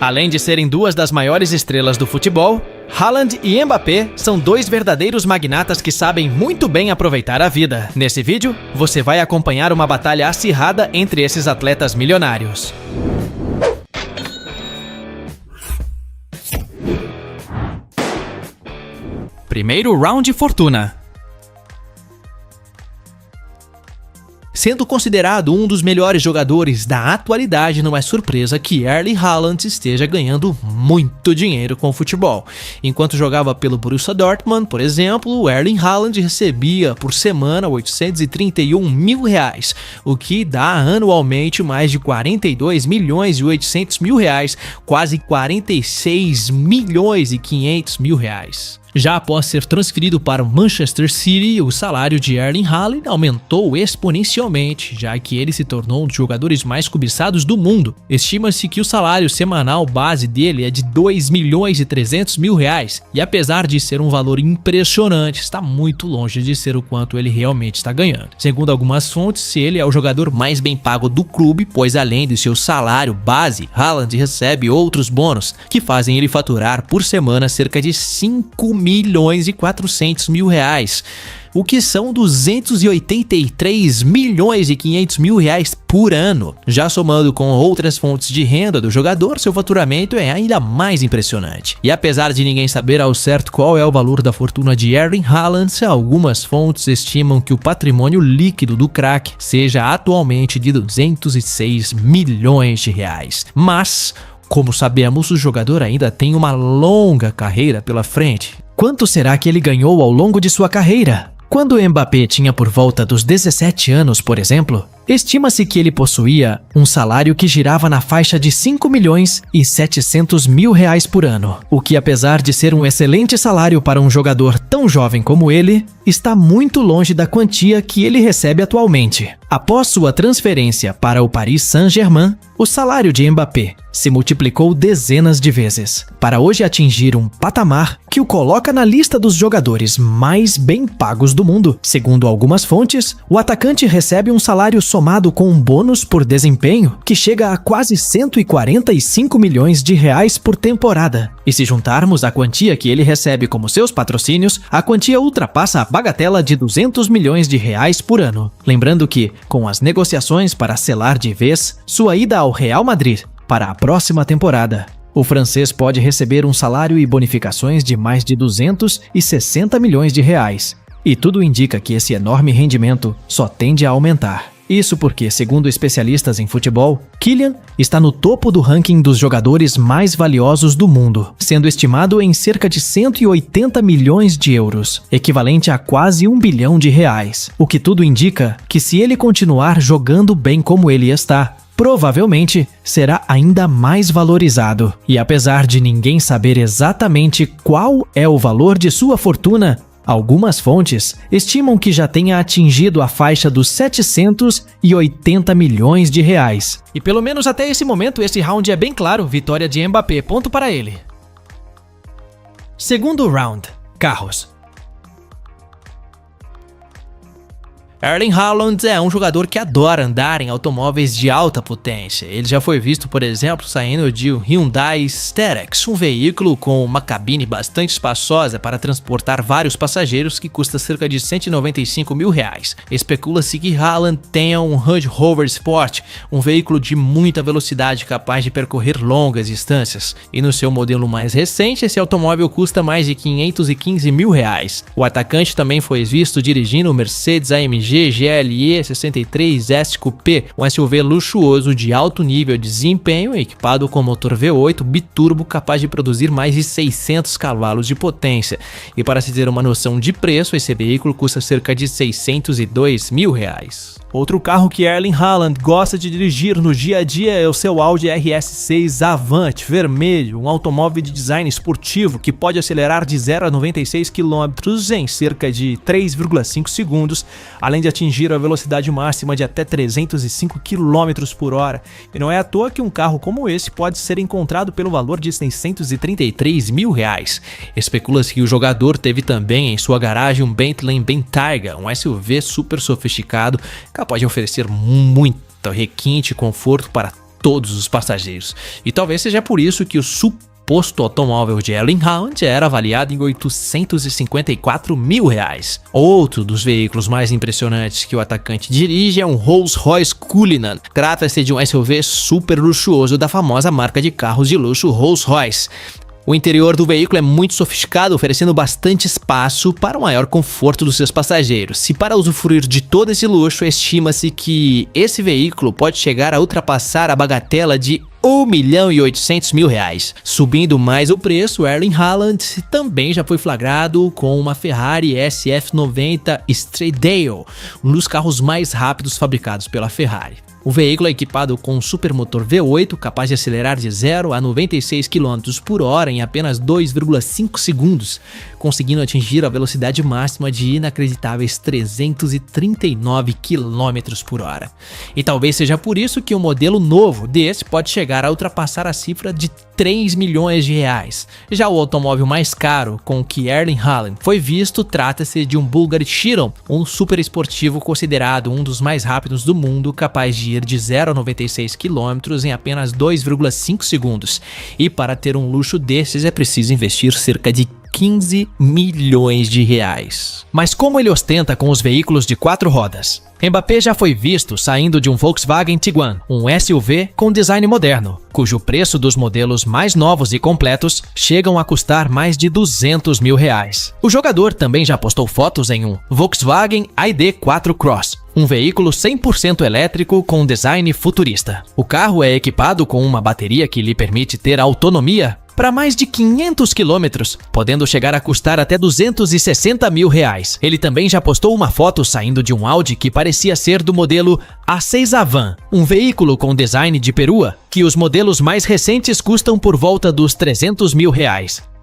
Além de serem duas das maiores estrelas do futebol, Haaland e Mbappé são dois verdadeiros magnatas que sabem muito bem aproveitar a vida. Nesse vídeo, você vai acompanhar uma batalha acirrada entre esses atletas milionários. Primeiro round fortuna. Sendo considerado um dos melhores jogadores da atualidade, não é surpresa que Erling Haaland esteja ganhando muito dinheiro com o futebol. Enquanto jogava pelo Borussia Dortmund, por exemplo, o Erling Haaland recebia por semana R$ 831 mil, o que dá anualmente mais de 42 milhões e 800 mil reais, quase 46 milhões e 500 mil reais. Já após ser transferido para o Manchester City, o salário de Erling Haaland aumentou exponencialmente, já que ele se tornou um dos jogadores mais cobiçados do mundo. Estima-se que o salário semanal base dele é de 2 milhões e 300 mil reais, e apesar de ser um valor impressionante, está muito longe de ser o quanto ele realmente está ganhando. Segundo algumas fontes, ele é o jogador mais bem pago do clube, pois além de seu salário base, Haaland recebe outros bônus que fazem ele faturar por semana cerca de 5 milhões e 400 mil reais, o que são 283 milhões e 500 mil reais por ano. Já somando com outras fontes de renda do jogador, seu faturamento é ainda mais impressionante. E apesar de ninguém saber ao certo qual é o valor da fortuna de Erling Haaland, algumas fontes estimam que o patrimônio líquido do craque seja atualmente de 206 milhões de reais. Mas, como sabemos, o jogador ainda tem uma longa carreira pela frente. Quanto será que ele ganhou ao longo de sua carreira? Quando Mbappé tinha por volta dos 17 anos, por exemplo, estima-se que ele possuía um salário que girava na faixa de 5 milhões e 700 mil reais por ano, o que, apesar de ser um excelente salário para um jogador tão jovem como ele, está muito longe da quantia que ele recebe atualmente. Após sua transferência para o Paris Saint-Germain, o salário de Mbappé se multiplicou dezenas de vezes, para hoje atingir um patamar que o coloca na lista dos jogadores mais bem pagos do mundo. Segundo algumas fontes, o atacante recebe um salário somado com um bônus por desempenho que chega a quase 145 milhões de reais por temporada. E se juntarmos a quantia que ele recebe como seus patrocínios, a quantia ultrapassa a bagatela de 200 milhões de reais por ano. Lembrando que, com as negociações para selar de vez sua ida ao Real Madrid para a próxima temporada, o francês pode receber um salário e bonificações de mais de 260 milhões de reais. E tudo indica que esse enorme rendimento só tende a aumentar. Isso porque, segundo especialistas em futebol, Kylian está no topo do ranking dos jogadores mais valiosos do mundo, sendo estimado em cerca de 180 milhões de euros, equivalente a quase 1 bilhão de reais. O que tudo indica que, se ele continuar jogando bem como ele está, provavelmente será ainda mais valorizado. E apesar de ninguém saber exatamente qual é o valor de sua fortuna, algumas fontes estimam que já tenha atingido a faixa dos 780 milhões de reais. E pelo menos até esse momento, esse round é bem claro, vitória de Mbappé, ponto para ele. Segundo round, carros. Erling Haaland é um jogador que adora andar em automóveis de alta potência. Ele já foi visto, por exemplo, saindo de um Hyundai Starex, um veículo com uma cabine bastante espaçosa para transportar vários passageiros que custa cerca de 195 mil reais. Especula-se que Haaland tenha um Range Rover Sport, um veículo de muita velocidade capaz de percorrer longas distâncias. E no seu modelo mais recente, esse automóvel custa mais de 515 mil reais. O atacante também foi visto dirigindo o Mercedes AMG GLE 63 S Coupé, um SUV luxuoso de alto nível de desempenho, equipado com motor V8 biturbo capaz de produzir mais de 600 cavalos de potência. E para se ter uma noção de preço, esse veículo custa cerca de 602 mil reais. Outro carro que Erling Haaland gosta de dirigir no dia a dia é o seu Audi RS6 Avant vermelho, um automóvel de design esportivo que pode acelerar de 0 a 96 km em cerca de 3,5 segundos, além de atingir a velocidade máxima de até 305 km por hora. E não é à toa que um carro como esse pode ser encontrado pelo valor de 633 mil reais. Especula-se que o jogador teve também em sua garagem um Bentley Bentayga, um SUV super sofisticado, capaz de oferecer muito requinte e conforto para todos os passageiros. E talvez seja por isso que o suposto automóvel de Erling Haaland era avaliado em R$854 mil. Outro dos veículos mais impressionantes que o atacante dirige é um Rolls-Royce Cullinan. Trata-se de um SUV super luxuoso da famosa marca de carros de luxo Rolls-Royce. O interior do veículo é muito sofisticado, oferecendo bastante espaço para o maior conforto dos seus passageiros. E para usufruir de todo esse luxo, estima-se que esse veículo pode chegar a ultrapassar a bagatela de R$1.800.000. Subindo mais o preço, Erling Haaland também já foi flagrado com uma Ferrari SF90 Stradale, um dos carros mais rápidos fabricados pela Ferrari. O veículo é equipado com um supermotor V8 capaz de acelerar de 0 a 96 km por hora em apenas 2,5 segundos, conseguindo atingir a velocidade máxima de inacreditáveis 339 km por hora. E talvez seja por isso que um modelo novo desse pode chegar a ultrapassar a cifra de R$3 milhões. Já o automóvel mais caro com que Erling Haaland foi visto trata-se de um Bugatti Chiron, um super esportivo considerado um dos mais rápidos do mundo, capaz de ir de 0 a 96 km em apenas 2,5 segundos. E para ter um luxo desses é preciso investir cerca de R$15 milhões. Mas como ele ostenta com os veículos de 4 rodas? Mbappé já foi visto saindo de um Volkswagen Tiguan, um SUV com design moderno, cujo preço dos modelos mais novos e completos chegam a custar mais de R$200 mil. O jogador também já postou fotos em um Volkswagen ID4 Cross, um veículo 100% elétrico com design futurista. O carro é equipado com uma bateria que lhe permite ter autonomia para mais de 500 quilômetros, podendo chegar a custar até R$260 mil. Ele também já postou uma foto saindo de um Audi que parecia ser do modelo A6 Avant, um veículo com design de perua, que os modelos mais recentes custam por volta dos R$300 mil.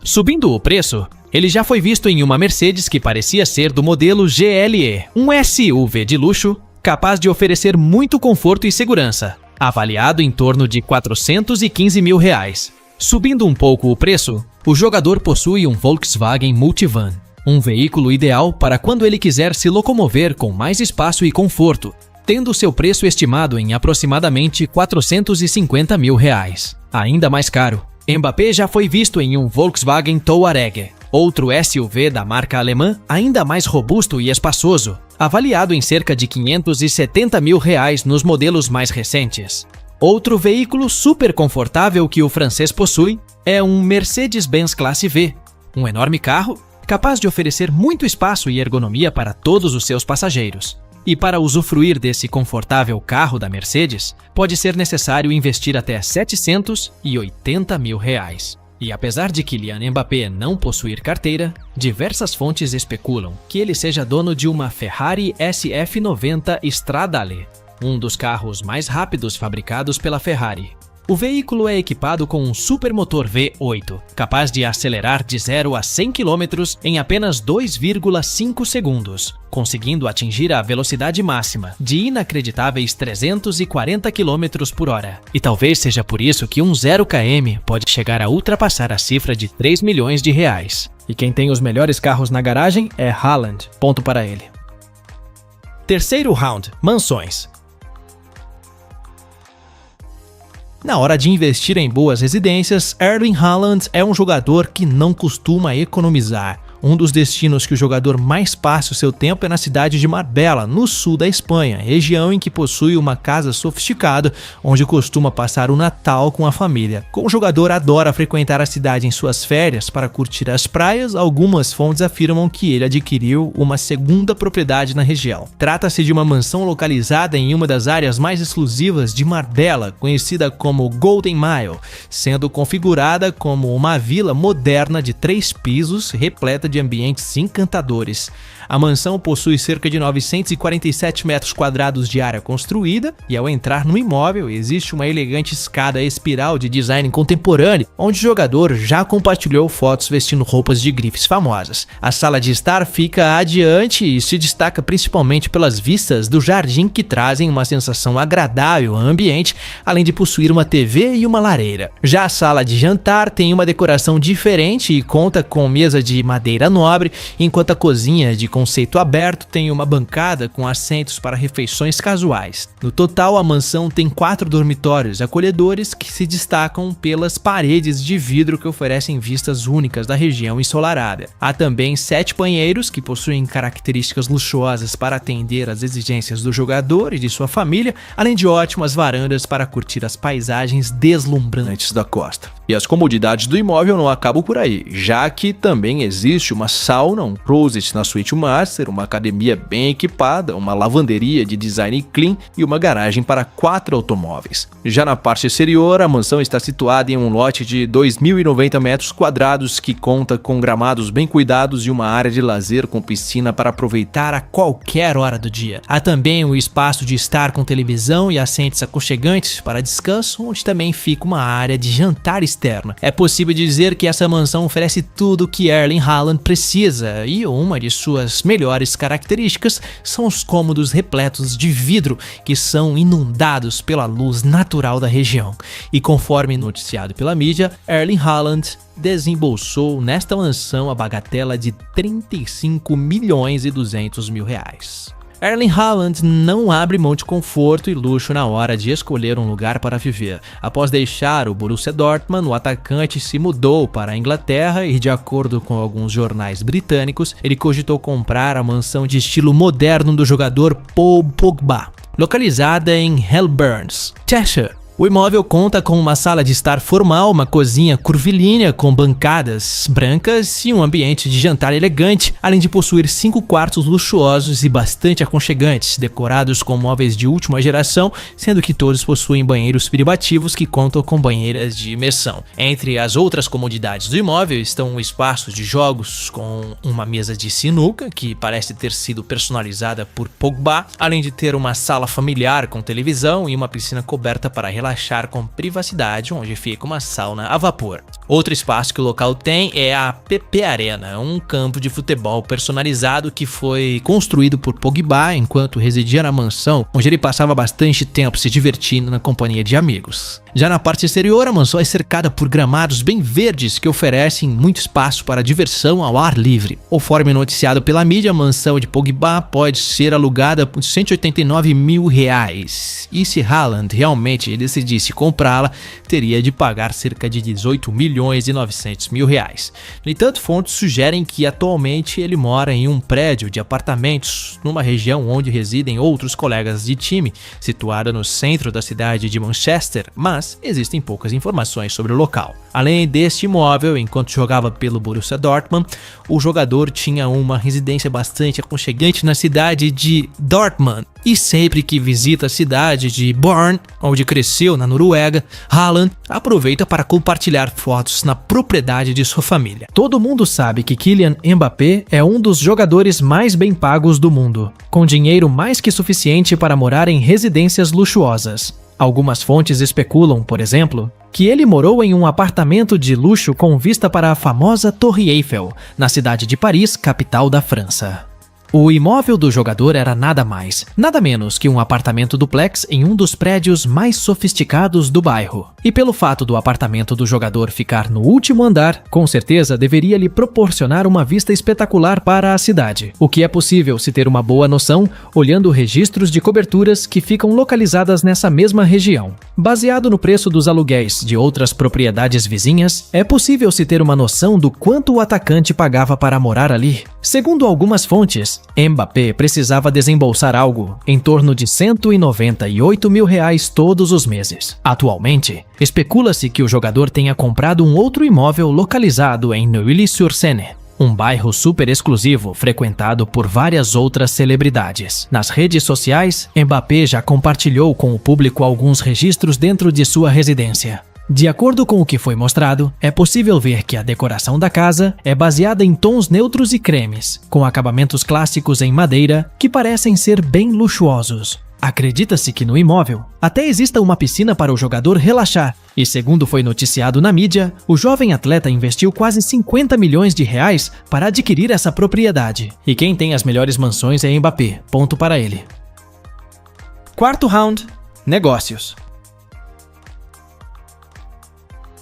Subindo o preço, ele já foi visto em uma Mercedes que parecia ser do modelo GLE, um SUV de luxo capaz de oferecer muito conforto e segurança, avaliado em torno de R$415 mil. Subindo um pouco o preço, o jogador possui um Volkswagen Multivan, um veículo ideal para quando ele quiser se locomover com mais espaço e conforto, tendo seu preço estimado em aproximadamente R$450 mil. Ainda mais caro, Mbappé já foi visto em um Volkswagen Touareg, outro SUV da marca alemã ainda mais robusto e espaçoso, avaliado em cerca de R$570 mil nos modelos mais recentes. Outro veículo super confortável que o francês possui é um Mercedes-Benz Classe V, um enorme carro capaz de oferecer muito espaço e ergonomia para todos os seus passageiros. E para usufruir desse confortável carro da Mercedes, pode ser necessário investir até R$780 mil. E apesar de Kylian Mbappé não possuir carteira, diversas fontes especulam que ele seja dono de uma Ferrari SF90 Stradale, um dos carros mais rápidos fabricados pela Ferrari. O veículo é equipado com um supermotor V8, capaz de acelerar de 0 a 100 km em apenas 2,5 segundos, conseguindo atingir a velocidade máxima de inacreditáveis 340 km por hora. E talvez seja por isso que um 0 km pode chegar a ultrapassar a cifra de R$3 milhões. E quem tem os melhores carros na garagem é Haaland. Ponto para ele. Terceiro round, mansões. Na hora de investir em boas residências, Erling Haaland é um jogador que não costuma economizar. Um dos destinos que o jogador mais passa o seu tempo é na cidade de Marbella, no sul da Espanha, região em que possui uma casa sofisticada, onde costuma passar o Natal com a família. Como o jogador adora frequentar a cidade em suas férias para curtir as praias, algumas fontes afirmam que ele adquiriu uma segunda propriedade na região. Trata-se de uma mansão localizada em uma das áreas mais exclusivas de Marbella, conhecida como Golden Mile, sendo configurada como uma vila moderna de 3 pisos, repleta de ambientes encantadores. A mansão possui cerca de 947 metros quadrados de área construída e ao entrar no imóvel existe uma elegante escada espiral de design contemporâneo, onde o jogador já compartilhou fotos vestindo roupas de grifes famosas. A sala de estar fica adiante e se destaca principalmente pelas vistas do jardim que trazem uma sensação agradável ao ambiente, além de possuir uma TV e uma lareira. Já a sala de jantar tem uma decoração diferente e conta com mesa de madeira madeira nobre, enquanto a cozinha de conceito aberto tem uma bancada com assentos para refeições casuais. No total, a mansão tem 4 dormitórios acolhedores que se destacam pelas paredes de vidro que oferecem vistas únicas da região ensolarada. Há também 7 banheiros que possuem características luxuosas para atender às exigências do jogador e de sua família, além de ótimas varandas para curtir as paisagens deslumbrantes da costa. E as comodidades do imóvel não acabam por aí, já que também existe uma sauna, um closet na suíte master, uma academia bem equipada, uma lavanderia de design clean e uma garagem para 4 automóveis. Já na parte exterior, a mansão está situada em um lote de 2.090 metros quadrados que conta com gramados bem cuidados e uma área de lazer com piscina para aproveitar a qualquer hora do dia. Há também o espaço de estar com televisão e assentos aconchegantes para descanso, onde também fica uma área de jantar externa. É possível dizer que essa mansão oferece tudo o que Erling Haaland precisa, e uma de suas melhores características são os cômodos repletos de vidro que são inundados pela luz natural da região. E conforme noticiado pela mídia, Erling Haaland desembolsou nesta mansão a bagatela de 35.200.000 reais. Erling Haaland não abre mão de conforto e luxo na hora de escolher um lugar para viver. Após deixar o Borussia Dortmund, o atacante se mudou para a Inglaterra e, de acordo com alguns jornais britânicos, ele cogitou comprar a mansão de estilo moderno do jogador Paul Pogba, localizada em Helburns, Cheshire. O imóvel conta com uma sala de estar formal, uma cozinha curvilínea com bancadas brancas e um ambiente de jantar elegante, além de possuir 5 quartos luxuosos e bastante aconchegantes, decorados com móveis de última geração, sendo que todos possuem banheiros privativos que contam com banheiras de imersão. Entre as outras comodidades do imóvel estão um espaço de jogos com uma mesa de sinuca, que parece ter sido personalizada por Pogba, além de ter uma sala familiar com televisão e uma piscina coberta para relaxar com privacidade, onde fica uma sauna a vapor. Outro espaço que o local tem é a PP Arena, um campo de futebol personalizado que foi construído por Pogba enquanto residia na mansão, onde ele passava bastante tempo se divertindo na companhia de amigos. Já na parte exterior, a mansão é cercada por gramados bem verdes que oferecem muito espaço para diversão ao ar livre. Conforme noticiado pela mídia, a mansão de Pogba pode ser alugada por 189.000 reais. E se Haaland realmente decidisse comprá-la, teria de pagar cerca de 18.900.000 reais. No entanto, fontes sugerem que atualmente ele mora em um prédio de apartamentos numa região onde residem outros colegas de time, situada no centro da cidade de Manchester, mas existem poucas informações sobre o local. Além deste imóvel, enquanto jogava pelo Borussia Dortmund, o jogador tinha uma residência bastante aconchegante na cidade de Dortmund. E sempre que visita a cidade de Born, onde cresceu na Noruega, Haaland aproveita para compartilhar fotos na propriedade de sua família. Todo mundo sabe que Kylian Mbappé é um dos jogadores mais bem pagos do mundo, com dinheiro mais que suficiente para morar em residências luxuosas. Algumas fontes especulam, por exemplo, que ele morou em um apartamento de luxo com vista para a famosa Torre Eiffel, na cidade de Paris, capital da França. O imóvel do jogador era nada mais, nada menos que um apartamento duplex em um dos prédios mais sofisticados do bairro. E pelo fato do apartamento do jogador ficar no último andar, com certeza deveria lhe proporcionar uma vista espetacular para a cidade, o que é possível se ter uma boa noção olhando registros de coberturas que ficam localizadas nessa mesma região. Baseado no preço dos aluguéis de outras propriedades vizinhas, é possível se ter uma noção do quanto o atacante pagava para morar ali. Segundo algumas fontes, Mbappé precisava desembolsar algo em torno de 198.000 reais todos os meses. Atualmente, especula-se que o jogador tenha comprado um outro imóvel localizado em Neuilly-sur-Seine, um bairro super exclusivo frequentado por várias outras celebridades. Nas redes sociais, Mbappé já compartilhou com o público alguns registros dentro de sua residência. De acordo com o que foi mostrado, é possível ver que a decoração da casa é baseada em tons neutros e cremes, com acabamentos clássicos em madeira que parecem ser bem luxuosos. Acredita-se que no imóvel até exista uma piscina para o jogador relaxar, e segundo foi noticiado na mídia, o jovem atleta investiu quase 50 milhões de reais para adquirir essa propriedade. E quem tem as melhores mansões é Mbappé, ponto para ele. Quarto round, negócios.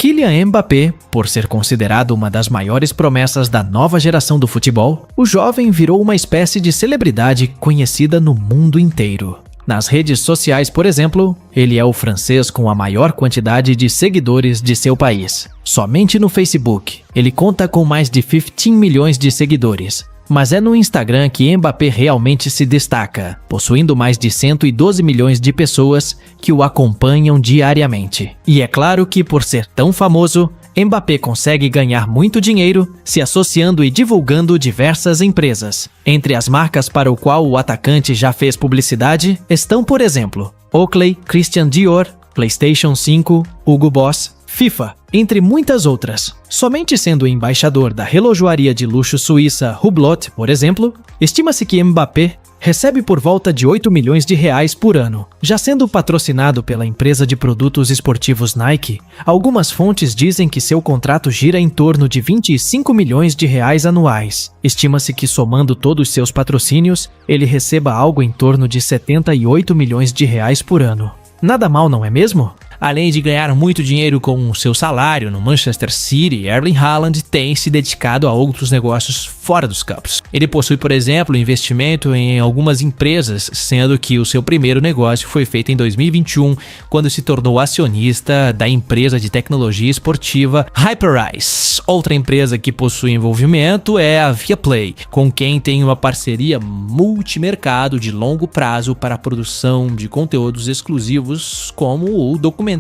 Kylian Mbappé, por ser considerado uma das maiores promessas da nova geração do futebol, o jovem virou uma espécie de celebridade conhecida no mundo inteiro. Nas redes sociais, por exemplo, ele é o francês com a maior quantidade de seguidores de seu país. Somente no Facebook, ele conta com mais de 15 milhões de seguidores. Mas é no Instagram que Mbappé realmente se destaca, possuindo mais de 112 milhões de pessoas que o acompanham diariamente. E é claro que, por ser tão famoso, Mbappé consegue ganhar muito dinheiro se associando e divulgando diversas empresas. Entre as marcas para o qual o atacante já fez publicidade estão, por exemplo, Oakley, Christian Dior, PlayStation 5, Hugo Boss, FIFA, entre muitas outras. Somente sendo embaixador da relojoaria de luxo suíça Hublot, por exemplo, estima-se que Mbappé recebe por volta de 8 milhões de reais por ano. Já sendo patrocinado pela empresa de produtos esportivos Nike, algumas fontes dizem que seu contrato gira em torno de 25 milhões de reais anuais. Estima-se que, somando todos seus patrocínios, ele receba algo em torno de 78 milhões de reais por ano. Nada mal, não é mesmo? Além de ganhar muito dinheiro com o seu salário no Manchester City, Erling Haaland tem se dedicado a outros negócios fora dos campos. Ele possui, por exemplo, investimento em algumas empresas, sendo que o seu primeiro negócio foi feito em 2021, quando se tornou acionista da empresa de tecnologia esportiva Hyperice. Outra empresa que possui envolvimento é a Viaplay, com quem tem uma parceria multimercado de longo prazo para a produção de conteúdos exclusivos, como o documentário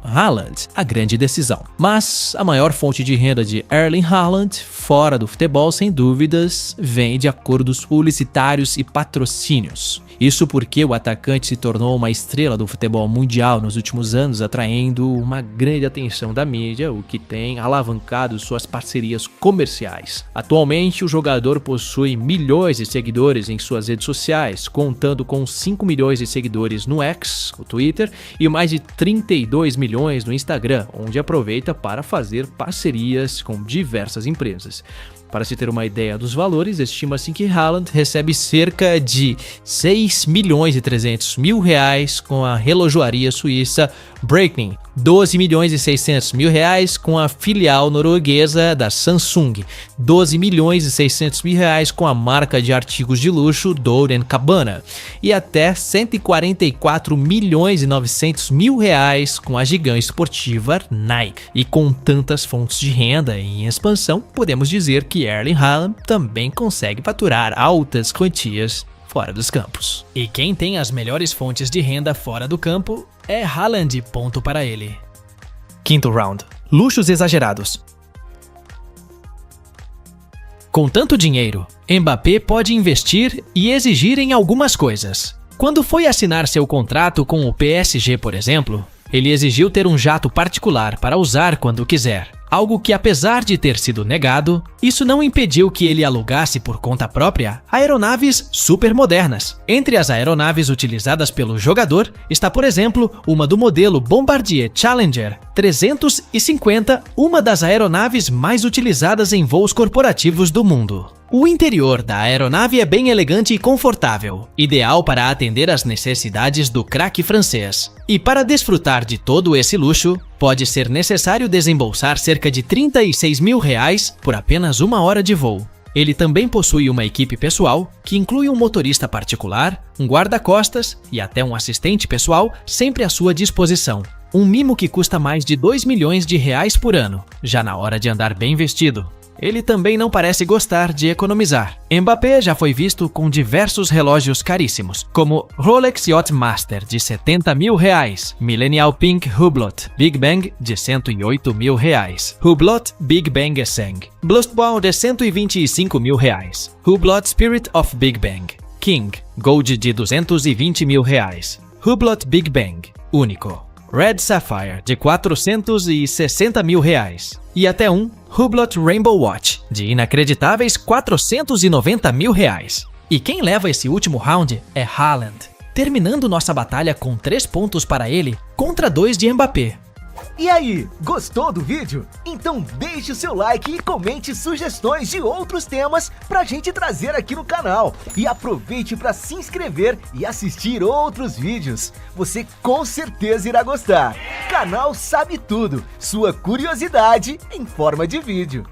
Haaland, a grande decisão. Mas a maior fonte de renda de Erling Haaland, fora do futebol, sem dúvidas, vem de acordos publicitários e patrocínios. Isso porque o atacante se tornou uma estrela do futebol mundial nos últimos anos, atraindo uma grande atenção da mídia, o que tem alavancado suas parcerias comerciais. Atualmente, o jogador possui milhões de seguidores em suas redes sociais, contando com 5 milhões de seguidores no X, o Twitter, e mais de 32 milhões no Instagram, onde aproveita para fazer parcerias com diversas empresas. Para se ter uma ideia dos valores, estima-se que Haaland recebe cerca de 6 milhões e 300 mil reais com a relojoaria suíça Breitling, 12 milhões e 600 mil reais com a filial norueguesa da Samsung, 12 milhões e 600 mil reais com a marca de artigos de luxo Dolce & Gabbana e até 144 milhões e 900 mil reais com a gigante esportiva Nike. E com tantas fontes de renda em expansão, podemos dizer que Erling Haaland também consegue faturar altas quantias fora dos campos. E quem tem as melhores fontes de renda fora do campo é Haaland, ponto para ele. Quinto round. Luxos exagerados. Com tanto dinheiro, Mbappé pode investir e exigir em algumas coisas. Quando foi assinar seu contrato com o PSG, por exemplo, ele exigiu ter um jato particular para usar quando quiser. Algo que, apesar de ter sido negado, isso não impediu que ele alugasse por conta própria aeronaves supermodernas. Entre as aeronaves utilizadas pelo jogador está, por exemplo, uma do modelo Bombardier Challenger 350, uma das aeronaves mais utilizadas em voos corporativos do mundo. O interior da aeronave é bem elegante e confortável, ideal para atender às necessidades do craque francês. E para desfrutar de todo esse luxo, pode ser necessário desembolsar cerca de 36 mil reais por apenas 1 hora de voo. Ele também possui uma equipe pessoal, que inclui um motorista particular, um guarda-costas e até um assistente pessoal sempre à sua disposição. Um mimo que custa mais de 2 milhões de reais por ano, já na hora de andar bem vestido. Ele também não parece gostar de economizar. Mbappé já foi visto com diversos relógios caríssimos, como Rolex Yacht Master de 70 mil reais, Millennial Pink Hublot Big Bang de 108 mil reais, Hublot Big Bang Esseng, Blustball de 125 mil reais, Hublot Spirit of Big Bang, King Gold de 220 mil reais, Hublot Big Bang Único, Red Sapphire de 460 mil reais e até um Hublot Rainbow Watch de inacreditáveis 490 mil reais. E quem leva esse último round é Haaland, terminando nossa batalha com 3 pontos para ele contra 2 de Mbappé. E aí, gostou do vídeo? Então deixe o seu like e comente sugestões de outros temas pra gente trazer aqui no canal. E aproveite para se inscrever e assistir outros vídeos. Você com certeza irá gostar. Canal Sabe Tudo, sua curiosidade em forma de vídeo.